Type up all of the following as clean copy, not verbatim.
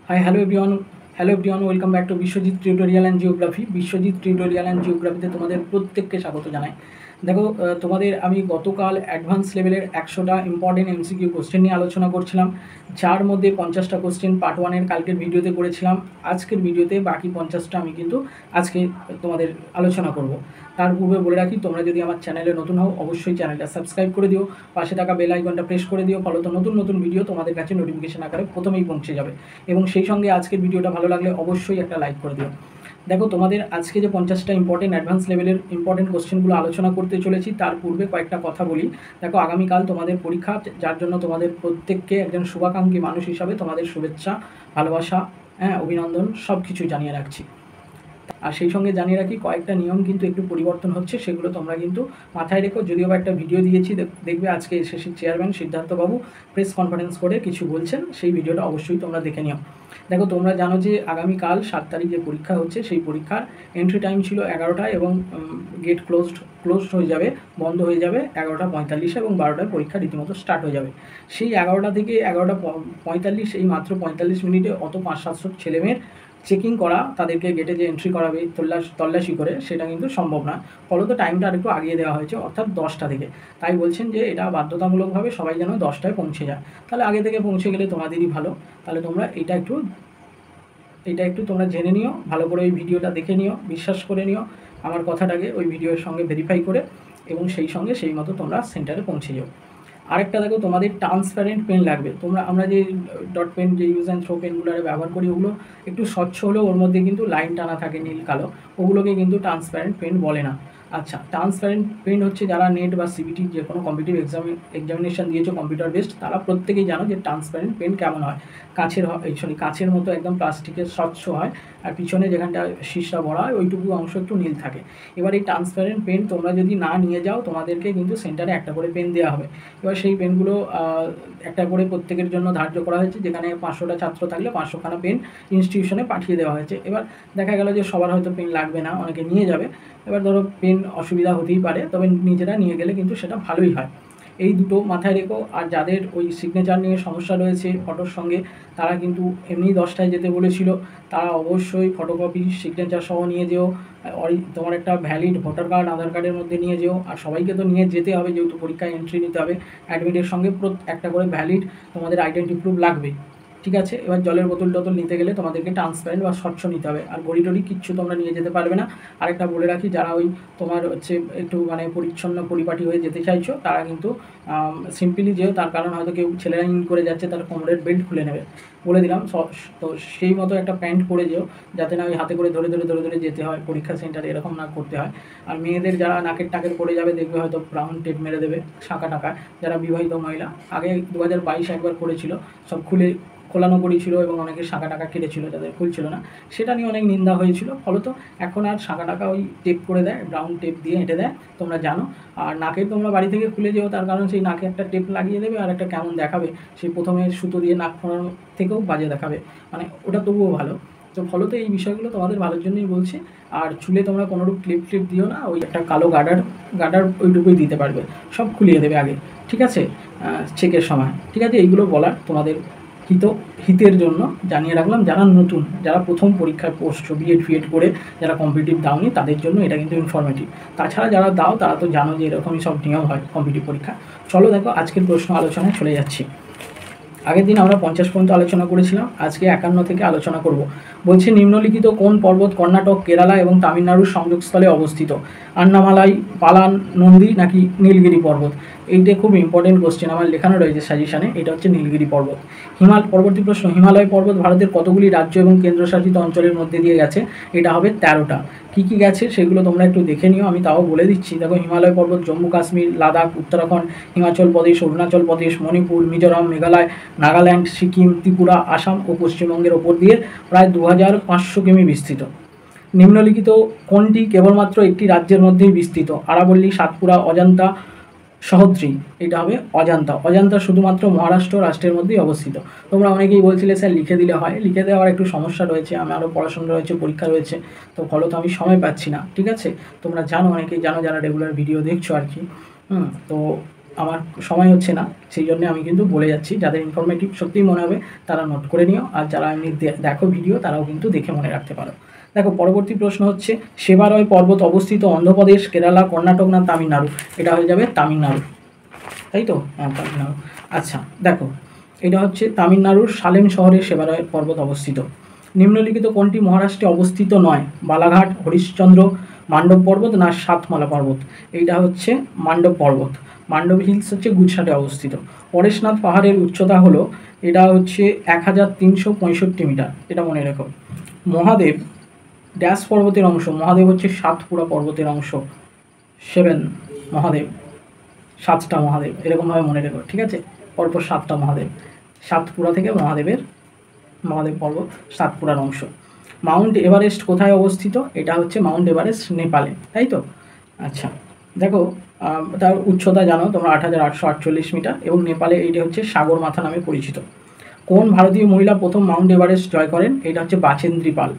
High hello everyone welcome back to Biswajit tutorial and geography. Biswajit tutorial and জিওগ্রাফিতে তোমাদের প্রত্যেককে স্বাগত জানাই। দেখো, তোমাদের আমি গতকাল অ্যাডভান্স লেভেলের 100টা ইম্পর্টেন্ট এমসিকিউ কোশ্চেন নিয়ে আলোচনা করছিলাম, যার মধ্যে 50টা কোশ্চেন পার্ট 1-এর কালকের ভিডিওতে করেছিলাম। আজকের ভিডিওতে বাকি 50টা আমি কিন্তু আজকে তোমাদের আলোচনা করব। তার পূর্বে বলে রাখি, তোমরা যদি আমার চ্যানেলে নতুন হও অবশ্যই চ্যানেলটা সাবস্ক্রাইব করে দিও, পাশে থাকা বেল আইকনটা প্রেস করে দিও, ফলত নতুন নতুন ভিডিও তোমাদের কাছে নোটিফিকেশন আকারে প্রথমেই পৌঁছে যাবে। এবং সেই সঙ্গে আজকের ভিডিওটা ভালো লাগলে অবশ্যই একটা লাইক করে দিও। দেখো, তোমাদের আজকে যে 50টা ইম্পর্টেন্ট অ্যাডভান্স লেভেলের ইম্পর্টেন্ট কোশ্চেনগুলো আলোচনা করতে চলেছি, তার পূর্বে কয়েকটা কথা বলি। দেখো, আগামীকাল তোমাদের পরীক্ষা, যার জন্য তোমাদের প্রত্যেককে একজন শুভাকাঙ্ক্ষী মানুষ হিসাবে তোমাদের শুভেচ্ছা, ভালোবাসা, অভিনন্দন সব কিছু জানিয়ে রাখছি। আর সেই সঙ্গে জানিয়ে রাখি, কয়েকটা নিয়ম কিন্তু একটু পরিবর্তন হচ্ছে, সেগুলো তোমরা কিন্তু মাথায় রেখো। যদিও বা একটা ভিডিও দিয়েছি, দেখবে আজকে এসএসসি চেয়ারম্যান সিদ্ধার্থবাবু প্রেস কনফারেন্স করে কিছু বলছেন, সেই ভিডিওটা অবশ্যই তোমরা দেখে নিও। দেখো, তোমরা জানো যে আগামীকাল 7 তারিখ যে পরীক্ষা হচ্ছে, সেই পরীক্ষার এন্ট্রি টাইম ছিল 11টায় এবং গেট ক্লোজড হয়ে যাবে, বন্ধ হয়ে যাবে 11:45 এবং 12টায় পরীক্ষা রীতিমতো স্টার্ট হয়ে যাবে। সেই 11টা থেকে 11:45, এই মাত্র 45 মিনিটে অত 500-700 ছেলেমেয়ের চেকিং করা, তাদেরকে গেটে যে এন্ট্রি করাবে তল্লাশি করে, সেটা কিন্তু সম্ভব না। ফলত টাইমটা আরেকটু আগিয়ে দেওয়া হয়েছে, অর্থাৎ 10টা থেকে। তাই বলছেন যে এটা বাধ্যতামূলকভাবে সবাই যেন 10টায় পৌঁছে যায়। তাহলে আগে থেকে পৌঁছে গেলে তোমাদেরই ভালো। তাহলে তোমরা এটা একটু তোমরা জেনে নিও, ভালো করে ওই ভিডিওটা দেখে নিও, বিশ্বাস করে নিও আমার কথাটাকে, ওই ভিডিওর সঙ্গে ভেরিফাই করে, এবং সেই মতো তোমরা সেন্টারে পৌঁছে যাও। আরেকটা দেখো, তোমাদের ট্রান্সপারেন্ট পেন লাগবে। আমরা যে ডট পেন, যে ইউজ অ্যান্ড থ্রো পেনগুলো ব্যবহার করি, ওগুলো একটু স্বচ্ছ হলেও ওর মধ্যে কিন্তু লাইন টানা থাকে নীল কালো, ওগুলোকে কিন্তু ট্রান্সপারেন্ট পেন বলে না। আচ্ছা, ট্রান্সপারেন্ট পেন হচ্ছে যারা নেট বা সিবিটি যে কোনো কম্পিটিভ এক্সামিনেশন দিয়েছো কম্পিউটার বেসড, তারা প্রত্যেকেই জানো যে ট্রান্সপারেন্ট পেন কেমন হয়। কাচের মতো একদম প্লাস্টিকের স্বচ্ছ হয়, আর পিছনে যেখানটা শীষটা ভরা হয় ওইটুকু অংশ একটু নীল থাকে। এবার এই ট্রান্সপারেন্ট পেন তোমরা যদি না নিয়ে যাও, তোমাদেরকে কিন্তু সেন্টারে একটা করে পেন দেওয়া হবে। এবার সেই পেনগুলো একটা করে প্রত্যেকের জন্য ধার্য করা হয়েছে, যেখানে 500টা ছাত্র থাকলে 500খানা পেন ইনস্টিটিউশনে পাঠিয়ে দেওয়া হয়েছে। এবার দেখা গেল যে সবার হয়তো পেন লাগবে না, অনেকে নিয়ে যাবে। এবার ধরো পেন অসুবিধা হতেই পারে, তবে নিজেরা নিয়ে গেলে কিন্তু সেটা ভালোই হয়। এই দুটো মাথায় রেখো। আর যাদের ওই সিগনেচার নিয়ে সমস্যা রয়েছে ফটোর সঙ্গে, তারা কিন্তু এমনি 10টায় যেতে বলেছিল, তারা অবশ্যই ফটোকপি সিগনেচার সহ নিয়ে যেও। তোমার একটা ভ্যালিড ভোটার কার্ড আধার কার্ডের মধ্যে নিয়ে যেও। আর সবাইকে তো নিয়ে যেতে হবে, যেহেতু পরীক্ষায় এন্ট্রি নিতে হবে। অ্যাডমিটের সঙ্গে একটা করে ভ্যালিড তোমাদের আইডেন্টি প্রুফ লাগবে, ঠিক আছে। এবার জলের বোতল নিতে গেলে তোমাদেরকে ট্রান্সপারেন্ট বা স্বচ্ছ নিতে হবে। আর ঘড়ি কিচ্ছু তোমরা নিয়ে যেতে পারবে না। আরেকটা বলে রাখি, যারা ওই তোমার হচ্ছে একটু মানে পরিচ্ছন্ন পরিপাটি হয়ে যেতে চাইছো, তারা কিন্তু সিম্পলি যেও। তার কারণ হয়তো কেউ ছেলেরা ইন করে যাচ্ছে, তার কোমরের বেল্ট খুলে নেবে, বলে দিলাম। তো সেই মতো একটা প্যান্ট পরে যেও, যাতে না ওই হাতে করে ধরে যেতে হয় পরীক্ষা সেন্টারে, এরকম না করতে হয়। আর মেয়েদের যারা নাকের টাকের পড়ে যাবে, দেখবে হয়তো ব্রাউন টেপ মেরে দেবে শাঁকা টাকা। যারা বিবাহিত মহিলা, আগে 2022 একবার করেছিল, সব খোলানো করেছিল এবং অনেকের শাঁকা টাকা কেটেছিল, যাদের খুলছিল না, সেটা নিয়ে অনেক নিন্দা হয়েছিল। ফলত এখন আর শাঁকা টাকা ওই টেপ করে দেয়, ব্রাউন টেপ দিয়ে এঁটে দেয়, তোমরা জানো। আর নাকের তোমরা বাড়ি থেকে খুলে যেও, তার কারণ সেই নাকে একটা টেপ লাগিয়ে দেবে, আর একটা কেমন দেখাবে, সেই প্রথমে সুতো দিয়ে নাক খোঁড়ার থেকেও বাজে দেখাবে, মানে ওটা তবুও ভালো। তো ফলত এই বিষয়গুলো তোমাদের ভালোর জন্যই বলছি। আর চুলে তোমরা কোনোরূপ ক্লিপ দিও না, ওই একটা কালো গার্ডার ওইটুকুই দিতে পারবে, সব খুলিয়ে দেবে আগে, ঠিক আছে, চেকের সময়, ঠিক আছে। এইগুলো বলার তোমাদের হিতের জন্য জানিয়ে রাখলাম। যারা নতুন, যারা প্রথম পরীক্ষায় বসছো, বিএড করে যারা কম্পিটিটিভ দাওনি, তাদের জন্য এটা কিন্তু ইনফরমেটিভ। তাছাড়া যারা দাও, তারা তো জানো যে এরকমই সব নিয়ম হয় কম্পিটিটিভ পরীক্ষা। চলো দেখো, আজকের প্রশ্ন আলোচনায় চলে যাচ্ছি। আগের দিন আমরা 50 পর্যন্ত আলোচনা করেছিলাম, আজকে 51 থেকে আলোচনা করব। বলছে, নিম্নলিখিত কোন পর্বত কর্ণাটক, কেরালা এবং তামিলনাড়ুর সংযোগস্থলে অবস্থিত? আন্নামালাই, পালান, নন্দী নাকি নীলগিরি পর্বত? এইটা খুব ইম্পর্টেন্ট কোশ্চেন, আমার লেখানো রয়েছে সাজেশানে। এটা হচ্ছে নীলগিরি পর্বত। পরবর্তী প্রশ্ন, হিমালয় পর্বত ভারতের কতগুলি রাজ্য এবং কেন্দ্রশাসিত অঞ্চলের মধ্যে দিয়ে গেছে? এটা হবে 13টা। কী কী গেছে সেগুলো তোমরা একটু দেখে নিও, আমি তাও বলে দিচ্ছি। দেখো, হিমালয় পর্বত জম্মু কাশ্মীর, লাদাখ, উত্তরাখণ্ড, হিমাচল প্রদেশ, অরুণাচল প্রদেশ, মণিপুর, মিজোরাম, মেঘালয়, নাগাল্যান্ড, সিকিম, ত্রিপুরা, আসাম ও পশ্চিমবঙ্গের ওপর দিয়ে প্রায় 2500 কিমি বিস্তৃত। নিম্নলিখিত কোনটি কেবলমাত্র একটি রাজ্যের মধ্যেই বিস্তৃত? আরাবল্লী, সাতপুরা, অজন্তা, সহদ্রি? এটা হবে অজন্তা। অজন্তা শুধুমাত্র মহারাষ্ট্র রাষ্ট্রের মধ্যেই অবস্থিত। তোমরা অনেকেই বলছিলে স্যার লিখে দিলে হয়, লিখে দেওয়ার একটু সমস্যা রয়েছে, আমি আরও পড়াশোনা রয়েছে, পরীক্ষা রয়েছে, তো ফলত আমি সময় পাচ্ছি না, ঠিক আছে। তোমরা জানো, অনেকেই জানো যারা রেগুলার ভিডিও দেখছো আর কি। তো আমার সময় হচ্ছে না, সেই জন্য আমি কিন্তু বলে যাচ্ছি। যাদের ইনফরমেটিভ সত্যিই মনে হবে তারা নোট করে নিও, আর যারা এমনি দেখো ভিডিও তারাও কিন্তু দেখে মনে রাখতে পারো। দেখো পরবর্তী প্রশ্ন হচ্ছে, সেবারয় পর্বত অবস্থিত অন্ধ্রপ্রদেশ, কেরালা, কর্ণাটক না তামিলনাড়ু? এটা হয়ে যাবে তামিলনাড়ু, তাই তো? হ্যাঁ, তামিলনাড়ু। আচ্ছা দেখো, এটা হচ্ছে তামিলনাড়ুর সালেম শহরে সেবারয় পর্বত অবস্থিত। নিম্নলিখিত কোনটি মহারাষ্ট্রে অবস্থিত নয়? বালাঘাট, হরিশ্চন্দ্র, মান্ডব পর্বত না সাতমালা পর্বত? এইটা হচ্ছে মান্ডব পর্বত। মান্ডব হিলস হচ্ছে গুজরাটে অবস্থিত। পরেশনাথ পাহাড়ের উচ্চতা হলো, এটা হচ্ছে 1365 মিটার, এটা মনে রেখো। মহাদেব ড্যাশ পর্বতের অংশ? মহাদেব হচ্ছে সাতপুরা পর্বতের অংশ। 7 মহাদেব, 7টা মহাদেব, এরকমভাবে মনে রেখো, ঠিক আছে? পরপর 7টা মহাদেব, সাতপুরা থেকে মহাদেব পর্বত সাতপুরার অংশ। মাউন্ট এভারেস্ট কোথায় অবস্থিত? এটা হচ্ছে মাউন্ট এভারেস্ট নেপালে, তাই তো? আচ্ছা দেখো, তার উচ্চতা জানো তোমরা 8848 মিটার, এবং নেপালে এইটা হচ্ছে সাগর মাথা নামে পরিচিত। কোন ভারতীয় মহিলা প্রথম মাউন্ট এভারেস্ট জয় করেন? এটা হচ্ছে বাচেন্দ্রী পাল।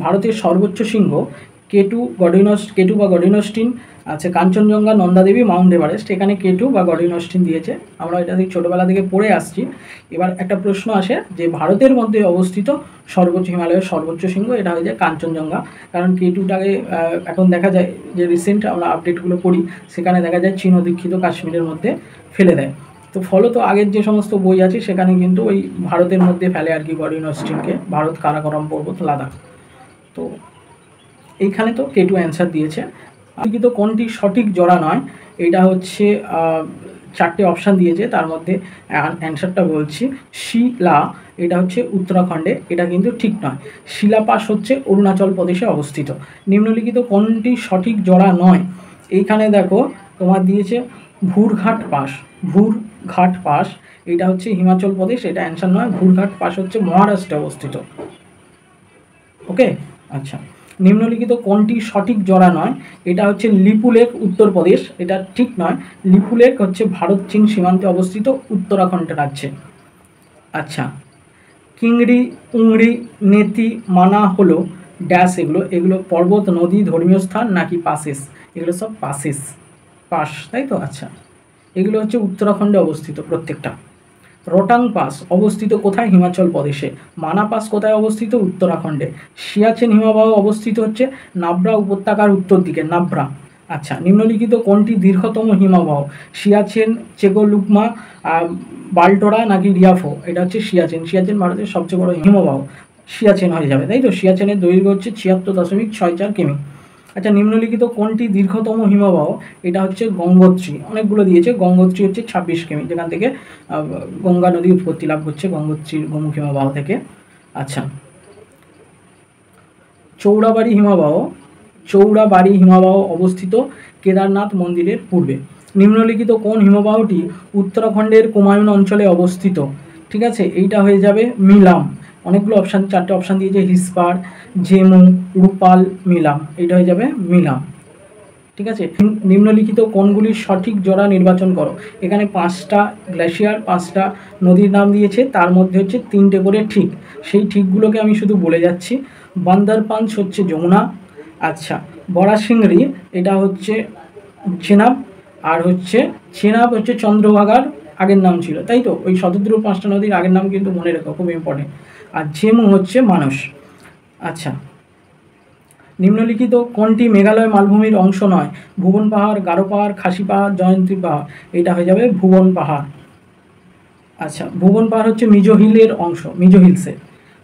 ভারতের সর্বোচ্চ শৃঙ্গ কেটু বা গডিনোস্টিন আছে, কাঞ্চনজঙ্ঘা, নন্দাদেবী, মাউন্ট এভারেস্ট। এখানে কেটু বা গডিনোস্টিন দিয়েছে, আমরা এটা থেকে ছোটোবেলা থেকে পড়ে আসছি। এবার একটা প্রশ্ন আসে যে ভারতের মধ্যে অবস্থিত হিমালয়ের সর্বোচ্চ শৃঙ্গ, এটা হয়ে যায় কাঞ্চনজঙ্ঘা। কারণ কেটুটাকে এখন দেখা যায় যে রিসেন্ট আমরা আপডেটগুলো পড়ি, সেখানে দেখা যায় চীন অধিকৃত কাশ্মীরের মধ্যে ফেলে দেয়। তো ফলত আগের যে সমস্ত বই আছে সেখানে কিন্তু ওই ভারতের মধ্যে ফেলে আর কি গডিনোস্টিনকে, ভারত কারাকোরাম পর্বত, লাদাখ। তো এইখানে তো কেটু অ্যান্সার দিয়েছে। কিন্তু কোনটি সঠিক জোড়া নয়? এটা হচ্ছে 4টে অপশান দিয়েছে, তার মধ্যে অ্যান্সারটা বলছি। শিলা, এটা হচ্ছে উত্তরাখণ্ডে, এটা কিন্তু ঠিক নয়। শিলাপাস হচ্ছে অরুণাচল প্রদেশে অবস্থিত। নিম্নলিখিত কোনটি সঠিক জোড়া নয়? এইখানে দেখো তোমার দিয়েছে ভুরঘাট পাস, এটা হচ্ছে হিমাচল প্রদেশ, এটা অ্যান্সার নয়। ভুরঘাট পাস হচ্ছে মহারাষ্ট্রে অবস্থিত। ওকে, আচ্ছা। নিম্নলিখিত কোনটি সঠিক জোড়া নয়? এটা হচ্ছে লিপুলেক, উত্তরপ্রদেশ, এটা ঠিক নয়। লিপুলেক হচ্ছে ভারত চীন সীমান্তে অবস্থিত উত্তরাখণ্ড রাজ্যে। আচ্ছা, কিংড়ি, উংড়ি, নেতি, মানা হলো ড্যাশ, এগুলো পর্বত, নদী, ধর্মীয় স্থান নাকি পাসেস? এগুলো সব পাস, তাই তো? আচ্ছা, এগুলো হচ্ছে উত্তরাখণ্ডে অবস্থিত প্রত্যেকটা। রোটাং পাস অবস্থিত কোথায়? হিমাচল প্রদেশে। মানা পাস কোথায় অবস্থিত? উত্তরাখণ্ডে। সিয়াচেন হিমবাহ অবস্থিত হচ্ছে নাব্রা উপত্যকার উত্তর দিকে, নাব্রা। আচ্ছা, নিম্নলিখিত কোনটি দীর্ঘতম হিমবাহ? সিয়াচেন, চেগোলুকমা, বাল্টোরা নাকি রিয়াফো? এটা হচ্ছে সিয়াচেন ভারতের সবচেয়ে বড় হিমবাহ, সিয়াচেন হয়ে যাবে, তাই তো? সিয়াচেনের দৈর্ঘ্য হচ্ছে 76.64 কিমি। আচ্ছা, নিম্নলিখিত কোনটি দীর্ঘতম হিমবাহ? এটা হচ্ছে গঙ্গোত্রী, অনেকগুলো দিয়েছে। গঙ্গোত্রী হচ্ছে 26 কিমি, যেখান থেকে গঙ্গা নদী উৎপত্তি লাভ করছে, গঙ্গোত্রীর গোমুখ হিমবাহ থেকে। আচ্ছা, চৌড়াবাড়ি হিমবাহ অবস্থিত কেদারনাথ মন্দিরের পূর্বে। নিম্নলিখিত কোন হিমবাহটি উত্তরাখণ্ডের কুমায়ুন অঞ্চলে অবস্থিত? ঠিক আছে, এইটা হয়ে যাবে মিলাম। অনেকগুলো অপশান, 4টে অপশান দিয়েছে, হিসপার, জেমু, রূপাল, মিলাম, এইটা হয়ে যাবে মিলাম। ঠিক আছে, নিম্নলিখিত কোনগুলির সঠিক জোড়া নির্বাচন করো? এখানে 5টা গ্লেশিয়ার, 5টা নদীর নাম দিয়েছে, তার মধ্যে হচ্ছে 3টে করে ঠিক। সেই ঠিকগুলোকে আমি শুধু বলে যাচ্ছি। বান্দারপাঞ্চ হচ্ছে যমুনা। আচ্ছা, বড়াশিংড়ি, এটা হচ্ছে চেনাব, আর চেনাব হচ্ছে চন্দ্রভাগার আগের নাম ছিল, তাই তো? ওই শতদ্রু 5টা নদীর আগের নাম কিন্তু মনে রেখো, খুব ইম্পর্টেন্ট। আর জেমু হচ্ছে মানস। আচ্ছা, নিম্নলিখিত কোনটি মেঘালয় মালভূমির অংশ নয়? ভুবন পাহাড়, গারো পাহাড়, খাসি পাহাড়, জয়ন্তী পাহাড়? এটা হয়ে যাবে ভুবন পাহাড়। আচ্ছা, ভুবন পাহাড় হচ্ছে মিজো হিলসের।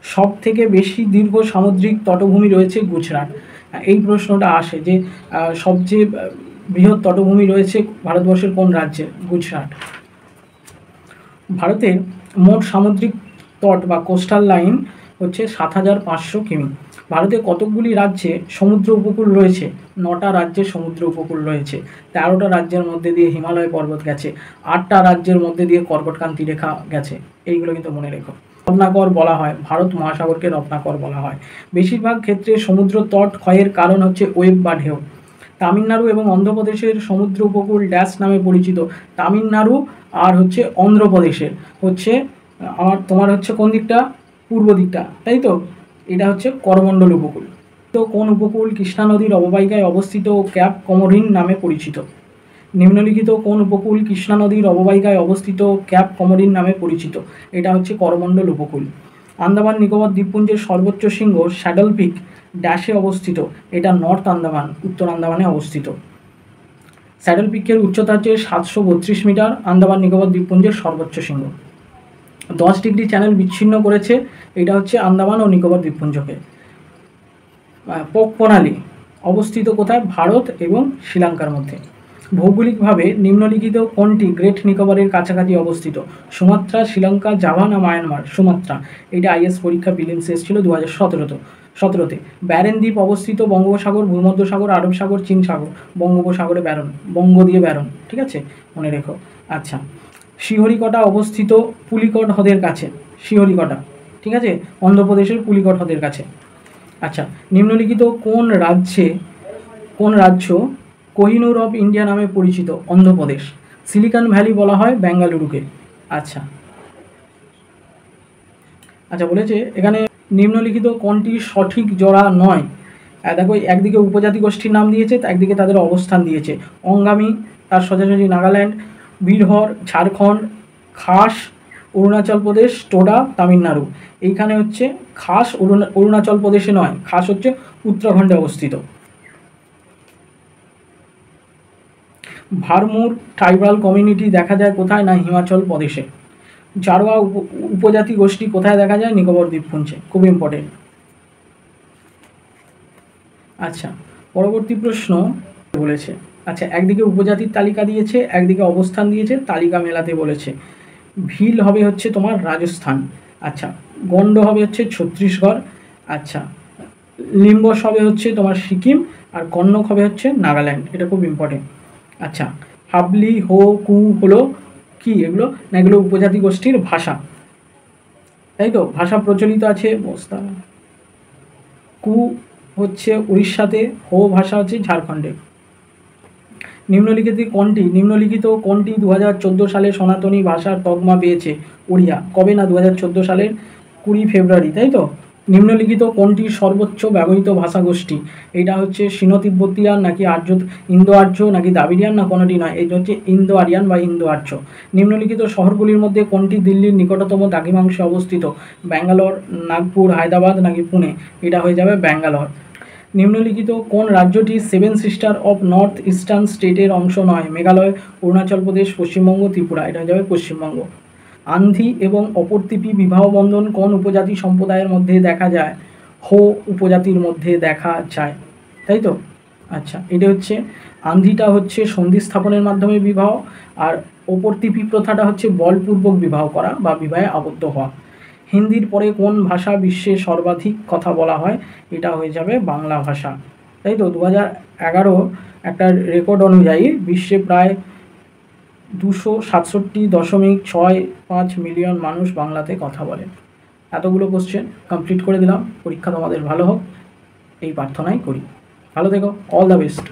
সব থেকে বেশি দীর্ঘ সামুদ্রিক তটভূমি রয়েছে গুজরাট। এই প্রশ্নটা আসে যে সবচেয়ে বৃহৎ তটভূমি রয়েছে ভারতবর্ষের কোন রাজ্যে? গুজরাট। ভারতের মোট সামুদ্রিক তট বা কোস্টাল লাইন হচ্ছে 7500 কিমি। ভারতে কতকগুলি রাজ্যে সমুদ্র উপকূল রয়েছে? 9টা রাজ্যে সমুদ্র উপকূল রয়েছে। 13টা রাজ্যের মধ্যে দিয়ে হিমালয় পর্বত গেছে, 8টা রাজ্যের মধ্যে দিয়ে কর্কটক্রান্তি রেখা গেছে। এইগুলো কিন্তু মনে রেখো। রত্নাকর বলা হয়, ভারত মহাসাগরকে রত্নাকর বলা হয়। বেশিরভাগ ক্ষেত্রে সমুদ্র তট ক্ষয়ের কারণ হচ্ছে ওয়েব বা ঢেউ। তামিলনাড়ু এবং অন্ধ্রপ্রদেশের সমুদ্র উপকূল ড্যাশ নামে পরিচিত? তামিলনাড়ু আর অন্ধ্রপ্রদেশের তোমার হচ্ছে কোন দিকটা? পূর্ব দিকটা, তাই তো? এটা হচ্ছে করমণ্ডল উপকূল। তো কোন উপকূল কৃষ্ণা নদীর অববাহিকায় অবস্থিত ও ক্যাপ কমোরিন নামে পরিচিত? নিম্নলিখিত কোন উপকূল কৃষ্ণা নদীর অববাহিকায় অবস্থিত ক্যাপ কমোডিন নামে পরিচিত? এটা হচ্ছে করমণ্ডল উপকূল। আন্দামান নিকোবর দ্বীপপুঞ্জের সর্বোচ্চ শৃঙ্গ স্যাডল পিক ড্যাশে অবস্থিত? এটা নর্থ আন্দামান, উত্তর আন্দামানে অবস্থিত। স্যাডল পিকের উচ্চতা হচ্ছে 732 মিটার, আন্দামান নিকোবর দ্বীপপুঞ্জের সর্বোচ্চ শৃঙ্গ। 10 ডিগ্রি চ্যানেল বিচ্ছিন্ন করেছে, এটা হচ্ছে আন্দামান ও নিকোবর দ্বীপপুঞ্জকে। পোক প্রণালী অবস্থিত কোথায়? ভারত এবং শ্রীলঙ্কার মধ্যে। ভৌগোলিকভাবে নিম্নলিখিত কোনটি গ্রেট নিকোবরের কাছাকাছি অবস্থিত? সুমাত্রা, শ্রীলঙ্কা, জাভা না মায়ানমার? সুমাত্রা। এটা আইএস পরীক্ষা প্রিলিমস এসেছিল 2017-তে। ব্যারেন দ্বীপ অবস্থিত বঙ্গোপসাগর, ভূমধ্যসাগর, আরব সাগর, চীন সাগর? বঙ্গোপসাগরে ব্যারন, বঙ্গ দিয়ে ব্যারন, ঠিক আছে, মনে রেখো। আচ্ছা, শ্রীহরিকোটা অবস্থিত পুলিকট হ্রদের কাছে? শ্রীহরিকোটা, ঠিক আছে, অন্ধ্রপ্রদেশের পুলিকট হ্রদের কাছে। আচ্ছা, নিম্নলিখিত কোন রাজ্য কোহিনূর অফ ইন্ডিয়া নামে পরিচিত? অন্ধ্রপ্রদেশ। সিলিকন ভ্যালি বলা হয় বেঙ্গালুরুকে। আচ্ছা, বলেছে এখানে নিম্নলিখিত কোনটি সঠিক জোড়া নয়? দেখো, একদিকে উপজাতি গোষ্ঠীর নাম দিয়েছে, একদিকে তাদের অবস্থান দিয়েছে। অঙ্গামি, তার সোজাসুজি নাগাল্যান্ড, বীরহর ঝাড়খণ্ড, খাস অরুণাচল প্রদেশ, টোডা তামিলনাড়ু। এইখানে হচ্ছে খাস অরুণাচল প্রদেশে নয়, খাস হচ্ছে উত্তরাখণ্ডে অবস্থিত। ভারমুর ট্রাইবাল কমিউনিটি দেখা যায় কোথায়? না হিমাচল প্রদেশে। জারোয়া উপজাতি গোষ্ঠী কোথায় দেখা যায়? নিকোবর দ্বীপপুঞ্জে। খুব ইম্পর্টেন্ট। আচ্ছা, পরবর্তী প্রশ্ন বলেছে, আচ্ছা, একদিকে উপজাতির তালিকা দিয়েছে, একদিকে অবস্থান দিয়েছে, তালিকা মেলাতে বলেছে। ভিল হবে হচ্ছে তোমার রাজস্থান। আচ্ছা, গন্ড হবে হচ্ছে ছত্তিশগড়। আচ্ছা, লিম্বস হবে হচ্ছে তোমার সিকিম, আর কন্নক হবে হচ্ছে নাগাল্যান্ড। এটা খুব ইম্পর্টেন্ট। আচ্ছা, হাবলি, হো, কু হলো কি? এগুলো না, এগুলো উপজাতি গোষ্ঠীর ভাষা, তাই তো? ভাষা প্রচলিত আছে। কু হচ্ছে উড়িষ্যাতে, হো ভাষা হচ্ছে ঝাড়খণ্ডে। নিম্নলিখিত কোনটি 2014 সালে সনাতনী ভাষার তকমা পেয়েছে? ওড়িয়া। কবে? না 2014 সালের 20 ফেব্রুয়ারি, তাই তো? নিম্নলিখিত কোনটি সর্বোচ্চ ব্যবহৃত ভাষা গোষ্ঠী? এটা হচ্ছে সিনো তিব্বতিয়ান, নাকি ইন্দো আর্য, নাকি দ্রাবিড়িয়ান, না কোনোটি নয়? এটা হচ্ছে ইন্দো আরিয়ান বা ইন্দো আর্য। নিম্নলিখিত শহরগুলির মধ্যে কোনটি দিল্লির নিকটতম দ্রাঘিমাংশে অবস্থিত? ব্যাঙ্গালোর, নাগপুর, হায়দ্রাবাদ, নাকি পুনে? এটা হয়ে যাবে ব্যাঙ্গালোর। নিম্নলিখিত কোন রাজ্যটি 7 সিস্টার অফ নর্থ ইস্টার্ন স্টেটের অংশ নয়? মেঘালয়, অরুণাচল প্রদেশ, পশ্চিমবঙ্গ, ত্রিপুরা? এটা হয়ে যাবে পশ্চিমবঙ্গ। আন্ধি এবং অপরতিপি বিবাহ বন্ধন কোন উপজাতি সম্প্রদায়ের মধ্যে দেখা যায়? হো উপজাতির মধ্যে দেখা যায়, তাই তো? আচ্ছা, এটা হচ্ছে আন্ধিটা হচ্ছে সন্ধি স্থাপনের মাধ্যমে বিবাহ, আর অপরতিপি প্রথাটা হচ্ছে বলপূর্বক বিবাহ করা বা বিবাহে আবদ্ধ হওয়া। হিন্দির পরে কোন ভাষা বিশ্বে সর্বাধিক কথা বলা হয়? এটা হয়ে যাবে বাংলা ভাষা, তাই তো? 2011 একটা রেকর্ড অনুযায়ী বিশ্বে প্রায় 267.65 মিলিয়ন মানুষ বাংলাতে কথা বলে। এতগুলো কোশ্চেন কমপ্লিট করে দিলাম। পরীক্ষা তোমাদের ভালো হোক এই প্রার্থনাই করি। ভালো থেকো, অল দ্য বেস্ট।